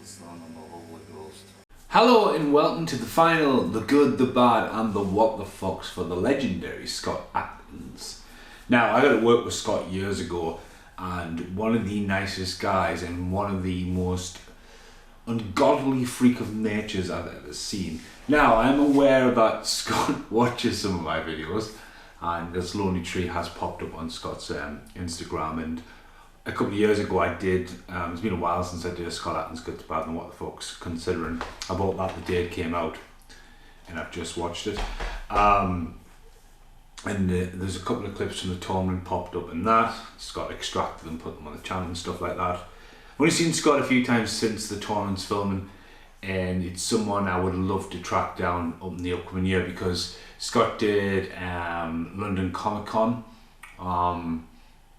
Son of the Holy Ghost. Hello and welcome to the final, the good, the bad and the what the fucks for the legendary Scott Adkins. Now, I got to work with Scott years ago, and one of the nicest guys and one of the most ungodly freak of natures I've ever seen. Now, I'm aware that Scott watches some of my videos, and this lonely tree has popped up on Scott's Instagram, and a couple of years ago I did, it's been a while since I did a Scott Adkins Good, Bad and What the Fucks, considering I bought that the day it came out and I've just watched it. There's a couple of clips from the tournament popped up and that, Scott extracted them, put them on the channel and stuff like that. I've only seen Scott a few times since the tournament's filming, and it's someone I would love to track down up in the upcoming year because Scott did London Comic Con.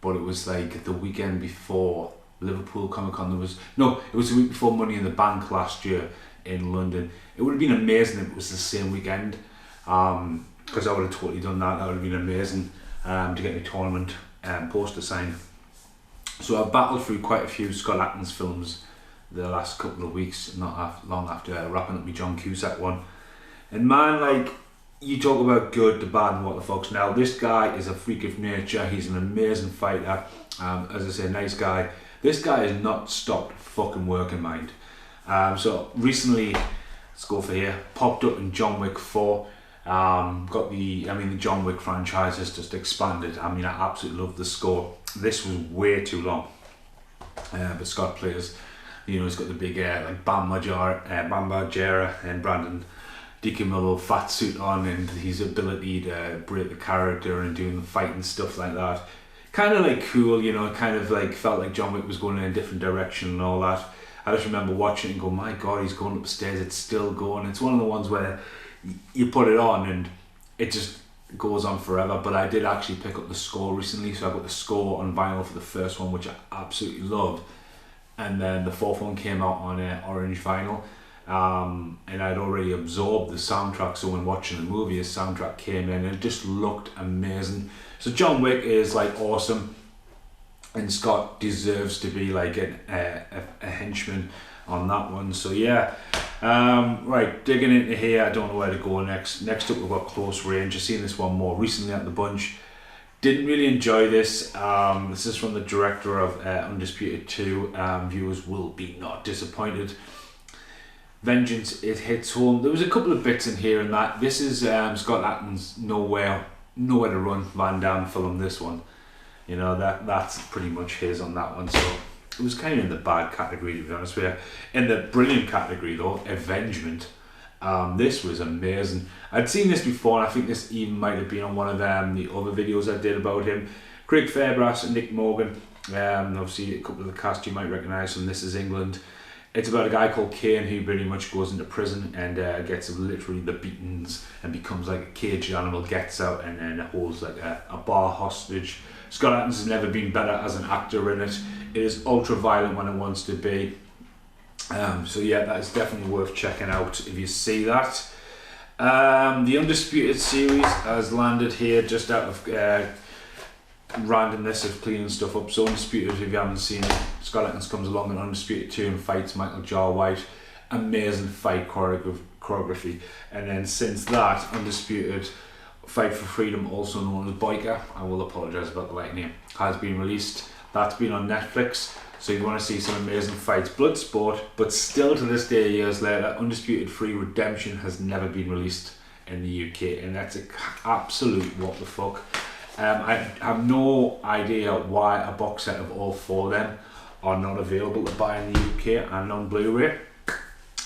But it was like the weekend before Liverpool Comic Con. It was the week before Money in the Bank last year in London. It would have been amazing if it was the same weekend, because I would have totally done that. That would have been amazing to get my tournament poster signed. So I've battled through quite a few Scott Adkins films the last couple of weeks, not long after wrapping up my John Cusack one. And man, like, you talk about good, the bad and what the fucks. Now, this guy is a freak of nature. He's an amazing fighter. As I say, nice guy. This guy has not stopped fucking working, mind. So recently, let's go for here, popped up in John Wick 4. The John Wick franchise has just expanded. I mean, I absolutely love the score. This was way too long. But Scott plays, he's got the big like Bam Margera and Brandon Deacon with a little fat suit on, and his ability to break the character and doing the fighting stuff like that. Kind of like cool, kind of like felt like John Wick was going in a different direction and all that. I just remember watching it and go, my God, he's going upstairs, it's still going. It's one of the ones where you put it on and it just goes on forever. But I did actually pick up the score recently, so I got the score on vinyl for the first one, which I absolutely loved. And then the fourth one came out on orange vinyl. And I'd already absorbed the soundtrack, so when watching the movie, the soundtrack came in and it just looked amazing. So John Wick is like awesome, and Scott deserves to be like a henchman on that one. So yeah, right, digging into here, I don't know where to go next. Next up we've got Close Range. I've seen this one more recently at the bunch. Didn't really enjoy this. This is from the director of Undisputed 2. Viewers will be not disappointed. Vengeance, it hits home. There was a couple of bits in here and that. This is Scott Adkins' Nowhere to Run Van Damme film, this one. That's pretty much his on that one. So it was kind of in the bad category, to be honest with you. In the brilliant category though, Avengement. This was amazing. I'd seen this before, and I think this even might have been on one of the other videos I did about him. Craig Fairbrass and Nick Morgan. Obviously a couple of the cast you might recognise from This Is England. It's about a guy called Kane who pretty much goes into prison and gets literally the beatings and becomes like a caged animal, gets out and then holds like a bar hostage. Scott Adkins has never been better as an actor in it. It is ultra violent when it wants to be. So yeah, that is definitely worth checking out if you see that. The Undisputed series has landed here just out of randomness of cleaning stuff up. So Undisputed, if you haven't seen it, Scott Adkins comes along in Undisputed 2 and fights Michael Jar White. Amazing fight choreography. And then since that, Undisputed Fight for Freedom, also known as Biker, I will apologise about the right name, has been released. That's been on Netflix. So you want to see some amazing fights, blood sport, but still to this day, years later, Undisputed 3 Redemption has never been released in the UK, and that's an absolute what the fuck. I have no idea why a box set of all four of them are not available to buy in the UK and on Blu-ray.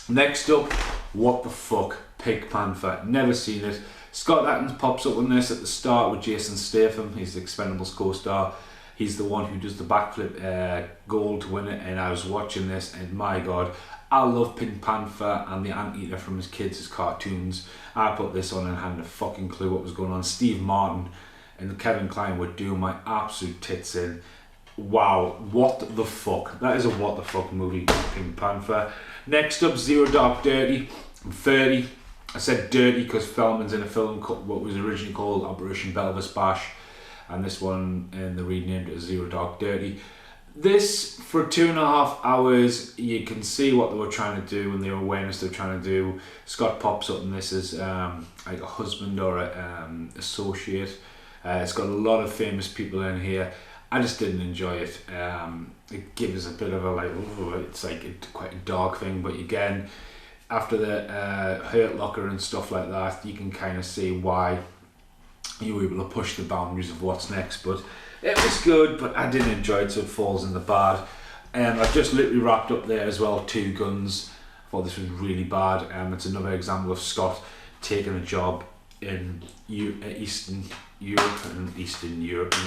Next up, what the fuck, Pink Panther. Never seen it. Scott Adkins pops up on this at the start with Jason Statham. He's the Expendables co-star. He's the one who does the backflip goal to win it, and I was watching this and my God, I love Pink Panther and the Anteater from his kids' cartoons. I put this on and hadn't a fucking clue what was going on. Steve Martin and Kevin Kline were doing my absolute tits in. Wow, what the fuck. That is a what the fuck movie, Pink Panther. Next up, Zero Dark Thirty. I'm 30. I said dirty because Feldman's in a film what was originally called Operation Belvis Bash, and this one, and they renamed it as Zero Dark Thirty. This, for 2.5 hours, you can see what they were trying to do and the awareness they're trying to do. Scott pops up and this is like a husband or a associate. It's got a lot of famous people in here. I just didn't enjoy it. It gives a bit of a like, it's like quite a dark thing, but again, after the Hurt Locker and stuff like that, you can kind of see why you were able to push the boundaries of what's next. But it was good, but I didn't enjoy it, so it falls in the bad. I've just literally wrapped up there as well, Two Guns. I thought this was really bad. It's another example of Scott taking a job in Eastern Europe and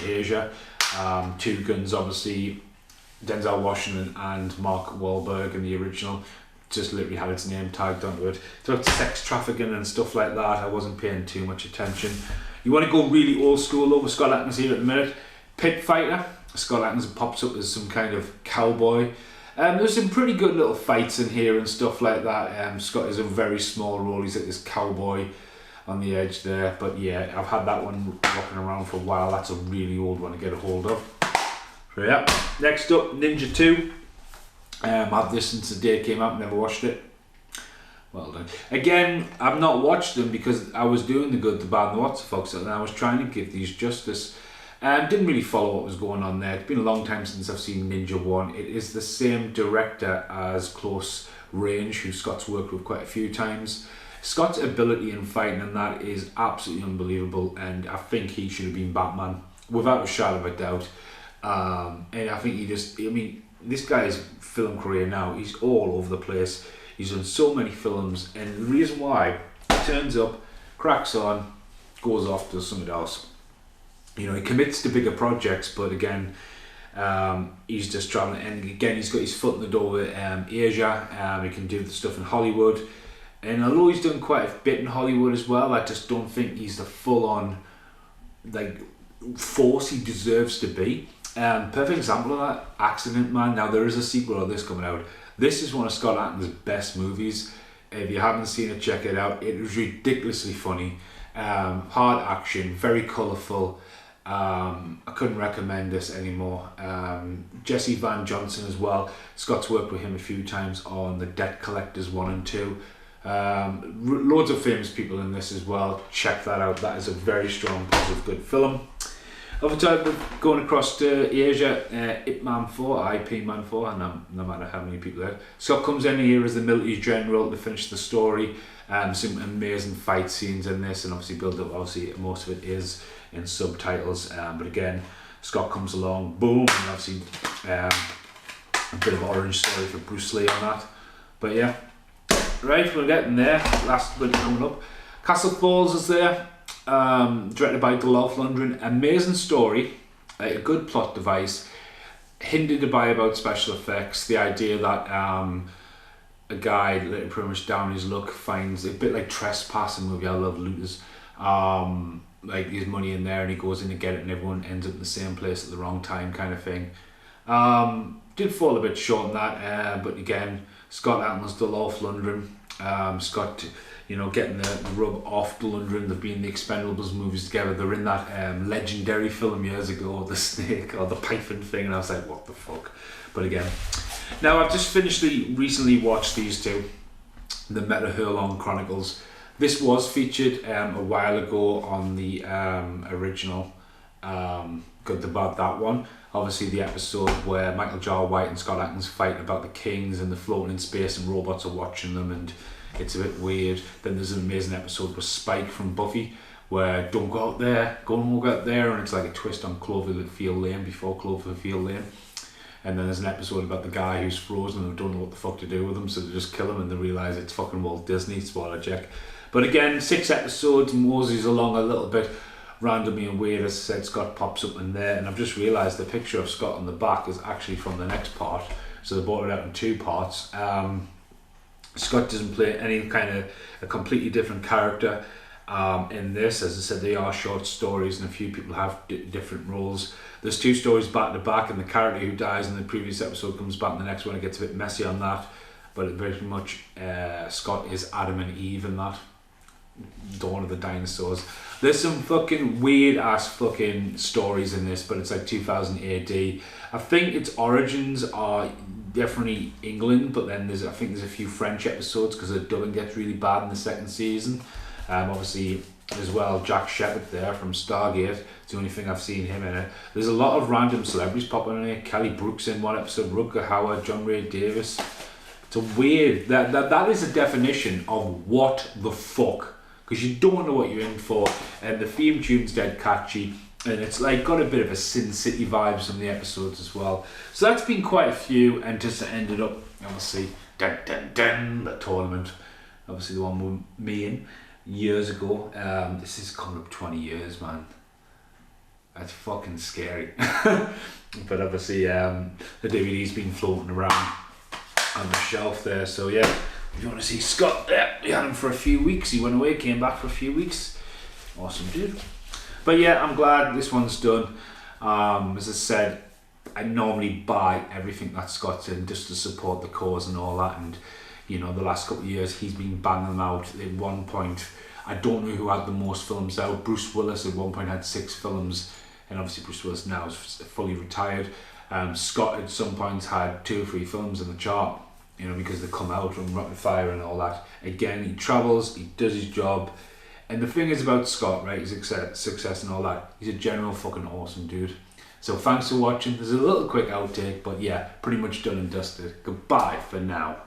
Asia. Two Guns, obviously, Denzel Washington and Mark Wahlberg in the original just literally had its name tagged onto it. It's about sex trafficking and stuff like that. I wasn't paying too much attention. You want to go really old school though with Scott Adkins here at the minute. Pit Fighter. Scott Adkins pops up as some kind of cowboy. There's some pretty good little fights in here and stuff like that. Scott is a very small role. He's like this cowboy on the edge there. But yeah, I've had that one walking around for a while. That's a really old one to get a hold of. So yeah. Next up, Ninja 2. I've had this since the day it came out. Never watched it. Well done. Again, I've not watched them because I was doing the good, the bad, and the what's the fucks, and I was trying to give these justice. Didn't really follow what was going on there. It's been a long time since I've seen Ninja 1. It is the same director as Close Range, who Scott's worked with quite a few times. Scott's ability in fighting and that is absolutely unbelievable, and I think he should have been Batman, without a shadow of a doubt. And I think this guy's film career now, he's all over the place. He's done so many films, and the reason why, he turns up, cracks on, goes off to something else. You know, he commits to bigger projects, but again, he's just traveling, and again, he's got his foot in the door with Asia. He can do the stuff in Hollywood, and although he's done quite a bit in Hollywood as well, I just don't think he's the full-on like force he deserves to be. Perfect example of that, Accident Man. Now there is a sequel of this coming out. This is one of Scott Adkins' best movies. If you haven't seen it, check it out. It was ridiculously funny, hard action, very colourful. I couldn't recommend this anymore. Jesse Van Johnson as well. Scott's worked with him a few times on The Debt Collectors 1 and 2. Loads of famous people in this as well. Check that out. That is a very strong, positive, good film. Over time, we're going across to Asia, Ip Man 4, IP Man 4, and no matter how many people there. Scott comes in here as the military general to finish the story. Some amazing fight scenes in this, and obviously build up, obviously most of it is in subtitles, but again, Scott comes along, boom, and obviously a bit of orange story for Bruce Lee on that. But yeah, right, we're getting there, last bit coming up. Castle Falls is there. Directed by Dolph Lundgren. Amazing story, a good plot device, hindered by about special effects. The idea that a guy pretty much down his luck finds a bit like Trespassing movie. I love looters. Like his money in there and he goes in to get it and everyone ends up in the same place at the wrong time kind of thing. Did fall a bit short on that, but again, Scott Adkins, Dolph Lundgren. Scott, you know, getting the rub off Lundgren. They've been in the Expendables movies together. They're in that legendary film years ago, the snake or the python thing, and I was like, what the fuck? But again, now I've just recently watched these two, the Meta Hurlong Chronicles. This was featured a while ago on the original Good, the Bad, That One. Obviously the episode where Michael Jar White and Scott Adkins fight about the kings and they're floating in space and robots are watching them and it's a bit weird. Then there's an amazing episode with Spike from Buffy where don't go out there, go and walk out there, and it's like a twist on Cloverfield Lane before Cloverfield Lane. And then there's an episode about the guy who's frozen and don't know what the fuck to do with him, so they just kill him and they realise it's fucking Walt Disney, spoiler check. But again, 6 episodes, moseys along a little bit randomly and weird. As I said, Scott pops up in there, and I've just realised the picture of Scott on the back is actually from the next part, so they brought it out in 2 parts. Scott doesn't play any kind of a completely different character in this. As I said, they are short stories and a few people have different roles. There's 2 stories back to back, and the character who dies in the previous episode comes back in the next one. It gets a bit messy on that, but it very much Scott is Adam and Eve in that. Dawn of the Dinosaurs. There's some fucking weird ass fucking stories in this, but it's like 2000 AD. I think its origins are definitely England, but then I think there's a few French episodes because the dubbing gets really bad in the second season. Obviously, as well, Jack Shepherd there from Stargate. It's the only thing I've seen him in it. There's a lot of random celebrities popping in here. Kelly Brook's in one episode, Rutger Hauer, John Ray Davis. It's a weird, that is a definition of what the fuck, because you don't know what you're in for, and the theme tune's dead catchy, and it's like got a bit of a Sin City vibes from the episodes as well. So that's been quite a few, and just ended up, obviously, the tournament, obviously the one with me in years ago. This is coming up 20 years, man. That's fucking scary. But obviously, the DVD's been floating around on the shelf there, so yeah, if you want to see Scott, yeah, we had him for a few weeks. He went away, came back for a few weeks. Awesome dude. But yeah, I'm glad this one's done. As I said, I normally buy everything that Scott's in just to support the cause and all that, and you know, the last couple of years he's been banging them out. At one point, I don't know who had the most films out. Bruce Willis at one point had 6 films, and obviously Bruce Willis now is fully retired. Scott at some points had 2 or 3 films in the chart, you know, because they come out from Rapid Fire and all that. Again, he travels, he does his job, and the thing is about Scott, right, his success and all that, he's a general fucking awesome dude. So thanks for watching. There's a little quick outtake, but yeah, pretty much done and dusted. Goodbye for now.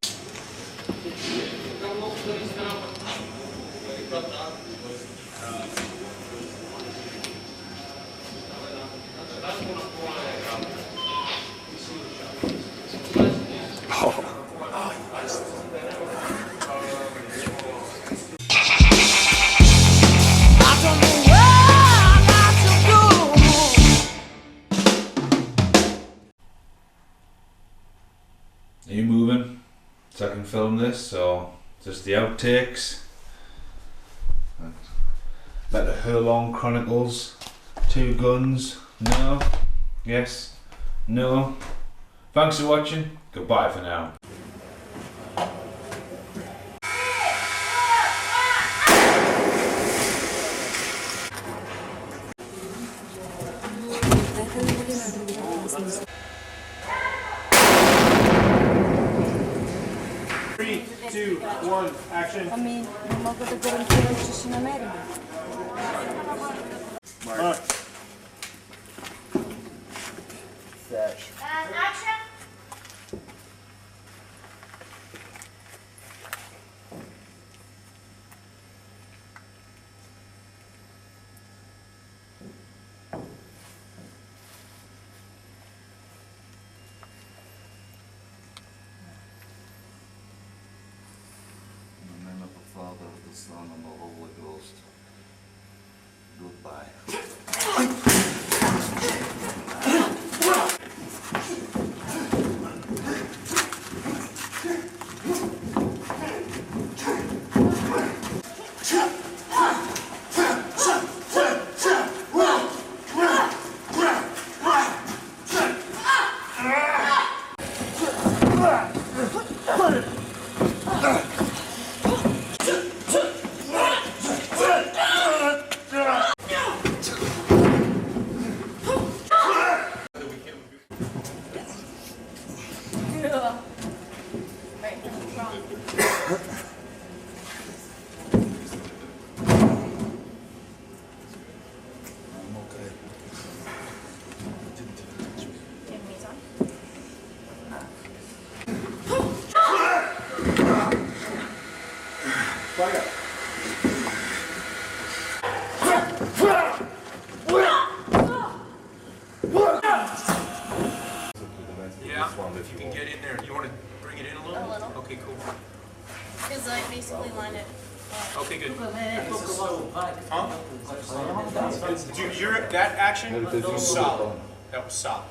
Are you moving? So I can film this, so just the outtakes. Let the Hurlong Chronicles. 2 guns. No. Yes. No. Thanks for watching. Goodbye for now. Three, 2, 1, action. Kami, magkatagkaroon sila sa Sinameri. Mark. Action! In the name of the Father, of the Son, and the Holy Ghost. Goodbye. If you can get in there, you want to bring it in a little? A little. Okay, cool. Because I basically line it. Okay, good. Huh? Dude, that action was solid. That was solid.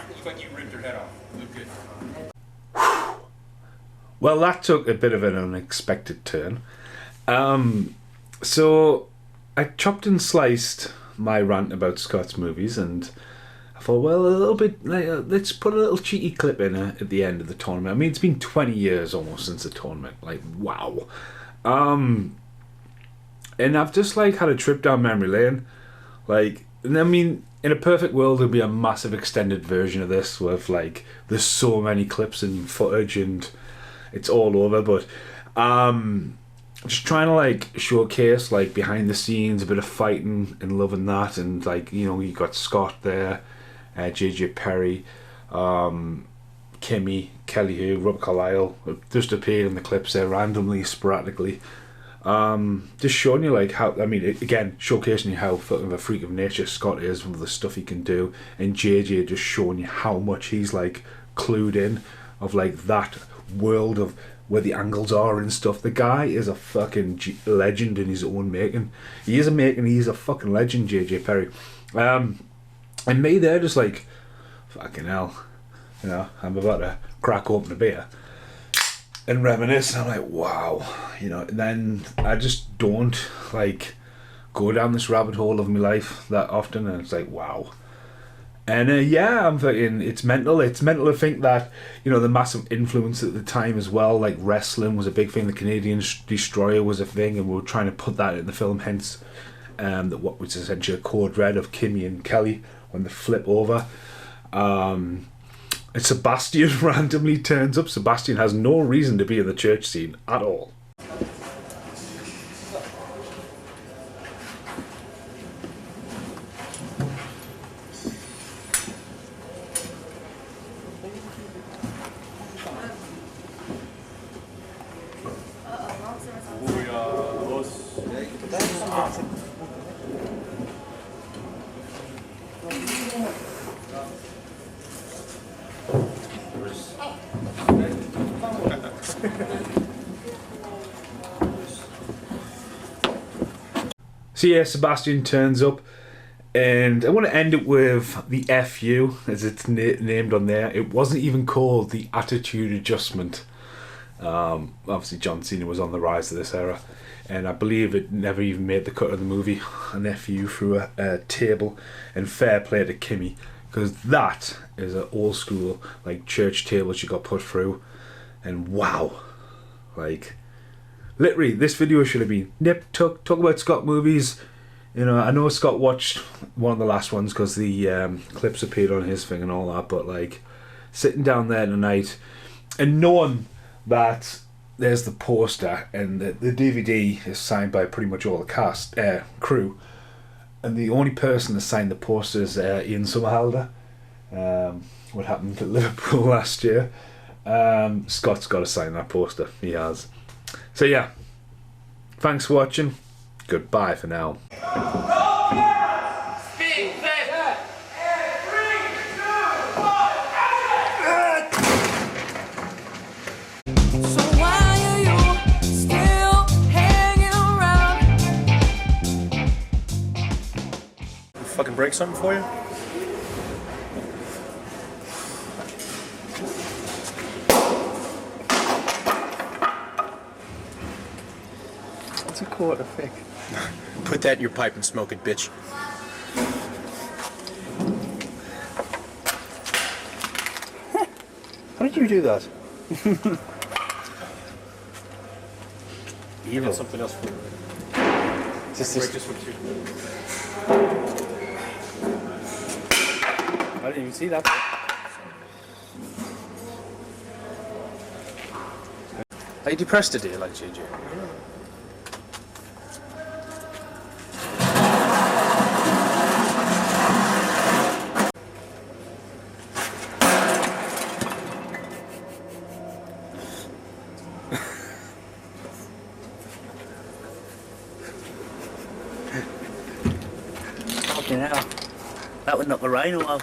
Looked like you ripped her head off. Looked good. Well, that took a bit of an unexpected turn. So I chopped and sliced my rant about Scott's movies, and I thought, well, a little bit, like, let's put a little cheeky clip in at the end of the tournament. I mean, it's been 20 years almost since the tournament. Like, wow. And I've just like had a trip down memory lane. Like, and I mean, in a perfect world, there'd be a massive extended version of this with like, there's so many clips and footage and it's all over. But just trying to like showcase like behind the scenes, a bit of fighting and loving that, and like, you know, you got Scott there, JJ Perry, Kimmy, Kelly Hu, Rob Carlyle just appeared in the clips there randomly, sporadically. Just showing you like how, I mean, again, showcasing you how fucking of a freak of nature Scott is with the stuff he can do, and JJ just showing you how much he's like clued in of like that world of where the angles are and stuff. The guy is a fucking legend in his own making. He's a fucking legend, JJ Perry. And me there just like, fucking hell, you know, I'm about to crack open a beer and reminisce, and I'm like, wow, you know. And then I just don't like go down this rabbit hole of my life that often, and it's like, wow. And yeah, I'm thinking it's mental to think that, you know, the massive influence at the time as well, like wrestling was a big thing, the Canadian Destroyer was a thing, and we were trying to put that in the film, hence that what was essentially a code red of Kimmy and Kelly when they flip over. And Sebastian randomly turns up. Sebastian has no reason to be in the church scene at all. So yeah, Sebastian turns up, and I want to end it with the FU, as it's named on there. It wasn't even called the Attitude Adjustment. Obviously John Cena was on the rise of this era, and I believe it never even made the cut of the movie, an FU through a table, and fair play to Kimmy, because that is an old school like church table she got put through, and wow, like literally this video should have been nip tuck, talk about Scott movies. You know, I know Scott watched one of the last ones because the clips appeared on his thing and all that, but like sitting down there tonight and knowing that there's the poster and the DVD is signed by pretty much all the cast crew, and the only person that signed the poster is Ian Somerhalder. What happened at Liverpool last year. Scott's got to sign that poster. He has. So yeah, thanks for watching. Goodbye for now. Fucking break something for you? It's a quarter thick. Put that in your pipe and smoke it, bitch. How did you do that? Evil. Something else for you. Just Break this one too. I didn't even see that. Are you depressed today, like JJ? Fucking hell. That would knock a rhino out.